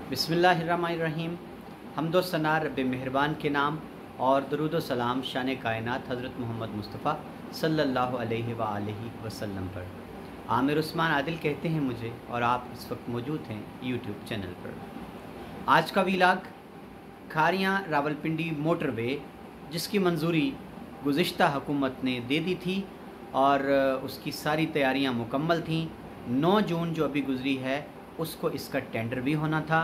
बिस्मिल्लाहिर्रहमानिर्रहीम। हम्दो सना रब मेहरबान के नाम और दरूद व सलाम शान कायनात हज़रत मोहम्मद मुस्तफ़ा सल्लल्लाहु अलैहि वसल्लम पर। आमिर उस्मान आदिल कहते हैं मुझे, और आप इस वक्त मौजूद हैं यूट्यूब चैनल पर। आज का वीलाग खारियाँ रावलपिंडी मोटरवे, जिसकी मंजूरी गुज़िश्ता हुकूमत ने दे दी थी और उसकी सारी तैयारियां मुकम्मल थीं। 9 जून जो अभी गुज़री है उसको इसका टेंडर भी होना था।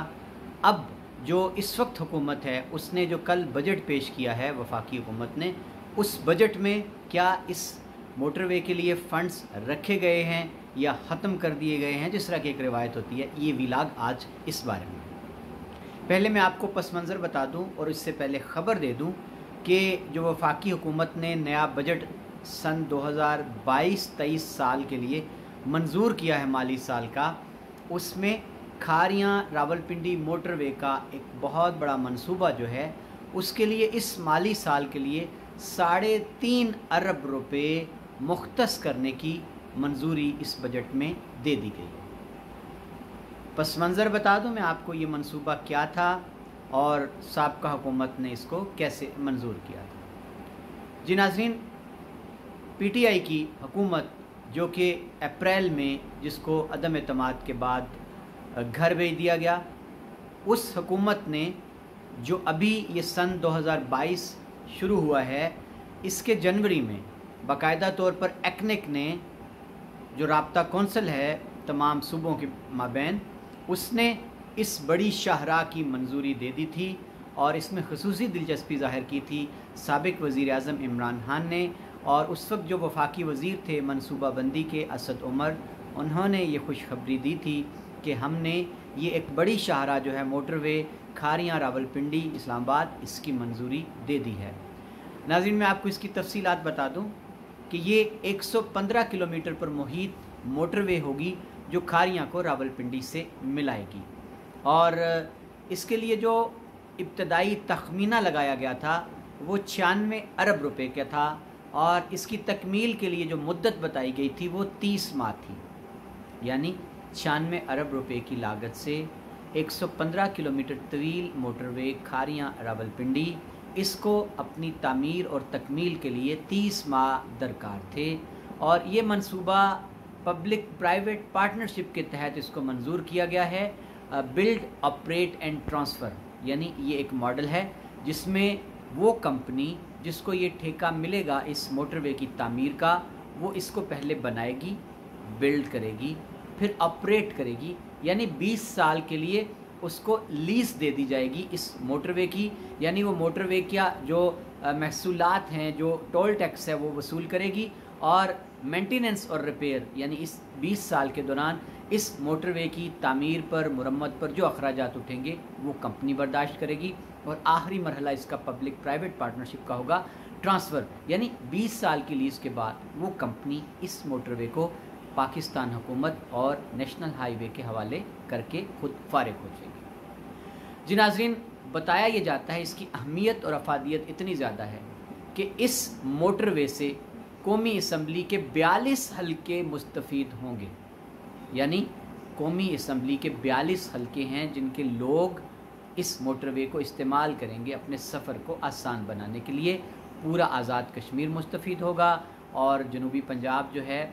अब जो इस वक्त हुकूमत है उसने जो कल बजट पेश किया है वफाकी हुकूमत ने, उस बजट में क्या इस मोटरवे के लिए फ़ंड्स रखे गए हैं या ख़त्म कर दिए गए हैं, जिस तरह की एक रिवायत होती है। ये वीलाग आज इस बारे में। पहले मैं आपको पस मंज़र बता दूं और इससे पहले ख़बर दे दूं कि जो वफाकी हुकूमत ने नया बजट सन 2022-23 साल के लिए मंजूर किया है, माली साल का, उसमें खारियाँ रावलपिंडी मोटरवे का एक बहुत बड़ा मंसूबा जो है उसके लिए इस माली साल के लिए 3.5 अरब रुपए मुख्तस करने की मंजूरी इस बजट में दे दी गई। पस मंज़र बता दूं मैं आपको ये मंसूबा क्या था और साबका हुकूमत ने इसको कैसे मंजूर किया था। जी नाज़रीन, पीटीआई की हुकूमत जो कि अप्रैल में जिसको अदम एतमाद के बाद घर भेज दिया गया, उस हुकूमत ने जो अभी ये सन 2022 शुरू हुआ है, इसके जनवरी में बाकायदा तौर पर एक्नेक ने जो राब्ता कौंसिल है तमाम सूबों के माबैन, उसने इस बड़ी शाहराह की मंजूरी दे दी थी और इसमें खसूसी दिलचस्पी ज़ाहिर की थी साबिक वज़ीर आज़म इमरान खान ने। और उस वक्त जो वफाकी वज़ीर थे मनसूबा बंदी के, असद उमर, उन्होंने ये खुशखबरी दी थी कि हमने ये एक बड़ी शाहराह जो है मोटरवे खारियाँ रावलपिंडी इस्लामाबाद, इसकी मंजूरी दे दी है। नाज़रीन, मैं आपको इसकी तफसीलात बता दूं कि ये 115 किलोमीटर पर मुहित मोटरवे होगी जो खारियाँ को रावलपिंडी से मिलाएगी। और इसके लिए जो इब्तदाई तखमीना लगाया गया था वो 96 अरब रुपए का था और इसकी तकमील के लिए जो मुद्दत बताई गई थी वो 30 माह थी। यानी 96 अरब रुपए की लागत से 115 किलोमीटर तवील मोटरवे खारियाँ रावलपिंडी, इसको अपनी तामीर और तकमील के लिए 30 माह दरकार थे। और ये मंसूबा पब्लिक प्राइवेट पार्टनरशिप के तहत इसको मंजूर किया गया है। बिल्ड ऑपरेट एंड ट्रांसफ़र, यानी ये एक मॉडल है जिसमें वो कंपनी जिसको ये ठेका मिलेगा इस मोटरवे की तामीर का, वो इसको पहले बनाएगी, बिल्ड करेगी, फिर ऑपरेट करेगी, यानी 20 साल के लिए उसको लीज़ दे दी जाएगी इस मोटरवे की। यानी वो मोटरवे क्या जो महसूलात हैं, जो टोल टैक्स है, वो वसूल करेगी और मेंटेनेंस और रिपेयर, यानी इस 20 साल के दौरान इस मोटरवे की तामीर पर, मुरम्मत पर जो अखराजात उठेंगे वो कंपनी बर्दाश्त करेगी। और आखिरी मरहला इसका पब्लिक प्राइवेट पार्टनरशिप का होगा ट्रांसफ़र, यानी 20 साल की लीज़ के बाद वो कंपनी इस मोटरवे को पाकिस्तान हुकूमत और नेशनल हाईवे के हवाले करके खुद फारिग हो जाएगी। जी नाज़रीन, बताया ये जाता है इसकी अहमियत और अफादियत इतनी ज़्यादा है कि इस मोटरवे से कौमी असम्बली के 42 हल्के मुस्तफ़ीद होंगे। यानी कौमी असम्बली के 42 हल्के हैं जिनके लोग इस मोटरवे को इस्तेमाल करेंगे अपने सफ़र को आसान बनाने के लिए। पूरा आज़ाद कश्मीर मुस्तफ़ीद होगा और जनूबी पंजाब जो है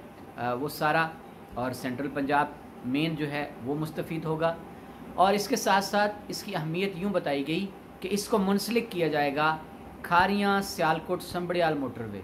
वो सारा, और सेंट्रल पंजाब मेन जो है वो मुस्तफ़ीद होगा। और इसके साथ साथ इसकी अहमियत यूँ बताई गई कि इसको मुंसलिक किया जाएगा खारियाँ सियालकोट संबड़ियाल मोटरवे,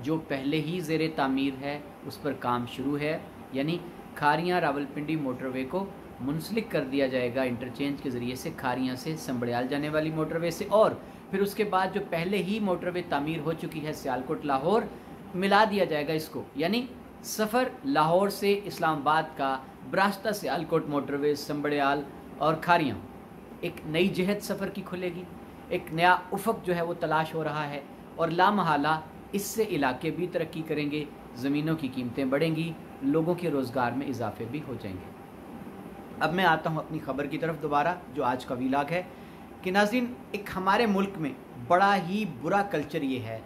जो पहले ही ज़ेर तामीर है, उस पर काम शुरू है। यानी खारियाँ रावलपिंडी मोटरवे को मुंसलिक कर दिया जाएगा इंटरचेंज के ज़रिए से खारियाँ से संबड़ियाल जाने वाली मोटरवे से, और फिर उसके बाद जो पहले ही मोटरवे तामीर हो चुकी है सियालकोट लाहौर, मिला दिया जाएगा इसको। यानी सफ़र लाहौर से इस्लामाबाद का बरास्ता सियालकोट मोटरवे संबड़ियाल और खारियाँ एक नई जहत सफ़र की खुलेगी, एक नया उफ़क़ जो है वो तलाश हो रहा है और लामहला इससे इलाके भी तरक्की करेंगे, ज़मीनों की कीमतें बढ़ेंगी, लोगों के रोज़गार में इजाफे भी हो जाएंगे। अब मैं आता हूँ अपनी ख़बर की तरफ दोबारा, जो आज का वीलाग है कि नाज़रीन, एक हमारे मुल्क में बड़ा ही बुरा कल्चर ये है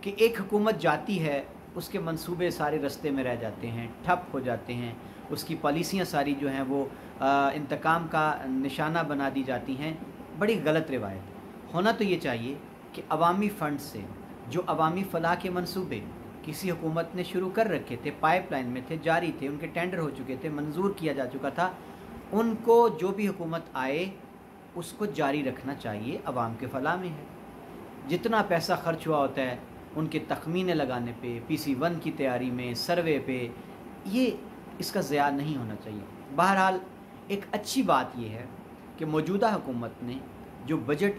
कि एक हुकूमत जाती है, उसके मंसूबे सारे रस्ते में रह जाते हैं, ठप हो जाते हैं اس کی پالیسیاں ساری جو ہیں وہ انتقام کا نشانہ بنا دی جاتی ہیں. بڑی غلط روایت. ہونا تو یہ چاہیے کہ عوامی فنڈ سے جو عوامی فلاح کے منصوبے کسی حکومت نے شروع کر رکھے تھے، پائپ لائن میں تھے، جاری تھے، ان کے ٹینڈر ہو چکے تھے، منظور کیا جا چکا تھا، ان کو جو بھی حکومت آئے اس کو جاری رکھنا چاہیے. عوام کے فلاح میں ہے. جتنا پیسہ خرچ ہوا ہوتا ہے ان کے تخمینے لگانے پہ، PC-1 کی تیاری میں، سروے پہ، یہ اس کا ضیاع نہیں ہونا چاہیے. بہرحال ایک اچھی بات یہ ہے کہ موجودہ حکومت نے جو بجٹ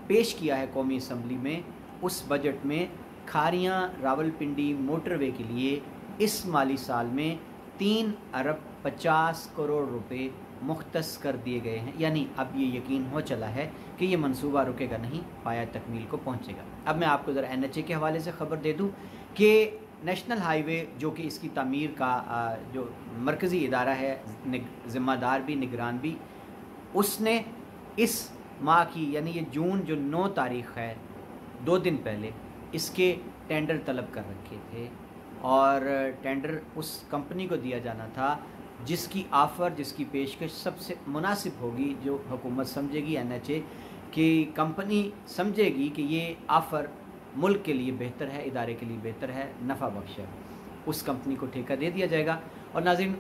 پیش کیا ہے قومی اسمبلی میں، اس بجٹ میں کھاریاں راولپنڈی موٹر وے کے لیے اس مالی سال میں 3.50 ارب روپے مختص کر دیے گئے ہیں. یعنی اب یہ یقین ہو چلا ہے کہ یہ منصوبہ رکے گا نہیں، پایہ تکمیل کو پہنچے گا. اب میں آپ کو ذرا NHA کے حوالے سے خبر دے دوں کہ نیشنل ہائی وے جو کہ اس کی تعمیر کا جو مرکزی ادارہ ہے، ذمہ دار بھی نگران بھی، اس نے اس ماہ کی یعنی یہ جون جو 9 تاریخ ہے، 2 دن پہلے اس کے ٹینڈر طلب کر رکھے تھے، اور ٹینڈر اس کمپنی کو دیا جانا تھا جس کی آفر، جس کی پیشکش سب سے مناسب ہوگی، جو حکومت سمجھے گی، NHA کی کمپنی سمجھے گی کہ یہ آفر ملک کے لیے بہتر ہے، ادارے کے لیے بہتر ہے، نفع بخش ہے، اس کمپنی کو ٹھیکہ دے دیا جائے گا. اور ناظرین،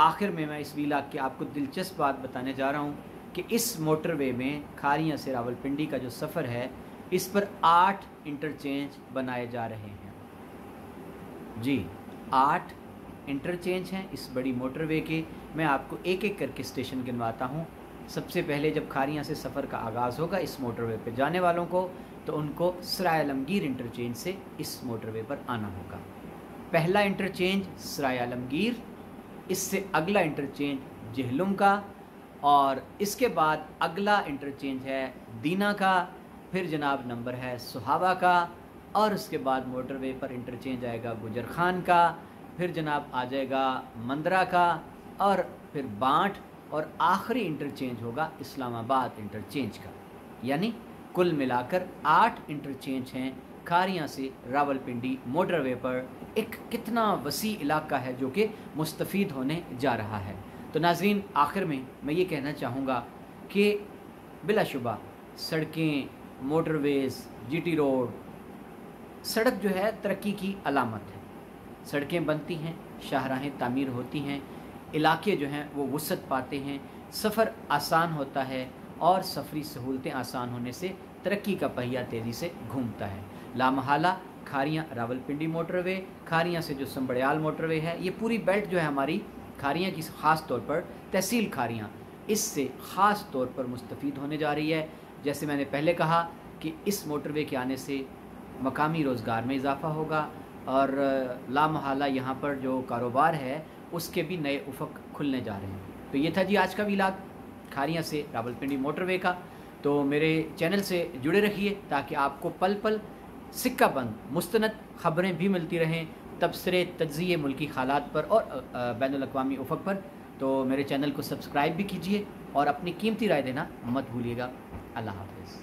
آخر میں اس ویلاگ کی آپ کو دلچسپ بات بتانے جا رہا ہوں کہ اس موٹر وے میں کھاریاں سے راولپنڈی کا جو سفر ہے، اس پر 8 انٹرچینج بنائے جا رہے ہیں. جی 8 انٹرچینج ہیں اس بڑی موٹر وے کے. میں آپ کو ایک ایک کر کے اسٹیشن گنواتا ہوں. سب سے پہلے جب کھاریاں سے سفر کا آغاز ہوگا اس موٹر وے پہ جانے والوں کو، تو ان کو سرائے عالمگیر انٹرچینج سے اس موٹر وے پر آنا ہوگا. پہلا انٹرچینج سرائے عالمگیر، اس سے اگلا انٹرچینج جہلم کا، اور اس کے بعد اگلا انٹرچینج ہے دینا کا، پھر جناب نمبر ہے سہاوا کا، اور اس کے بعد موٹر وے پر انٹرچینج آئے گا گجر خان کا، پھر جناب آ جائے گا مندرہ کا، اور پھر بانٹ، اور آخری انٹرچینج ہوگا اسلام آباد انٹرچینج کا. یعنی کل ملا کر 8 انٹرچینج ہیں کھاریاں سے راولپنڈی موٹر وے پر. ایک کتنا وسیع علاقہ ہے جو کہ مستفید ہونے جا رہا ہے. تو ناظرین، آخر میں یہ کہنا چاہوں گا کہ بلا شبہ سڑکیں، موٹر ویز، GT روڈ، سڑک جو ہے ترقی کی علامت ہے. سڑکیں بنتی ہیں، شاہراہیں تعمیر ہوتی ہیں، علاقے جو ہیں وہ وسعت پاتے ہیں، سفر آسان ہوتا ہے، اور سفری سہولتیں آسان ہونے سے ترقی کا پہیہ تیزی سے گھومتا ہے. لامحالہ کھاریاں راولپنڈی موٹر وے، کھاریاں سے جو سنبڑیال موٹر وے ہے، یہ پوری بیلٹ جو ہے ہماری کھاریاں کی خاص طور پر تحصیل کھاریاں اس سے خاص طور پر مستفید ہونے جا رہی ہے. جیسے میں نے پہلے کہا کہ اس موٹر وے کے آنے سے مقامی روزگار میں اضافہ ہوگا، اور لامحالہ یہاں پر جو کاروبار ہے اس کے بھی نئے افق کھلنے جا رہے ہیں. تو یہ تھا جی آج کا ویلاگ کھاریاں سے راولپنڈی موٹر وے کا. تو میرے چینل سے جڑے رکھیے تاکہ آپ کو پل پل سکہ بند مستند خبریں بھی ملتی رہیں، تبصرے، تجزیے ملکی حالات پر اور بین الاقوامی افق پر. تو میرے چینل کو سبسکرائب بھی کیجیے اور اپنی قیمتی رائے دینا مت بھولیے گا. اللہ حافظ.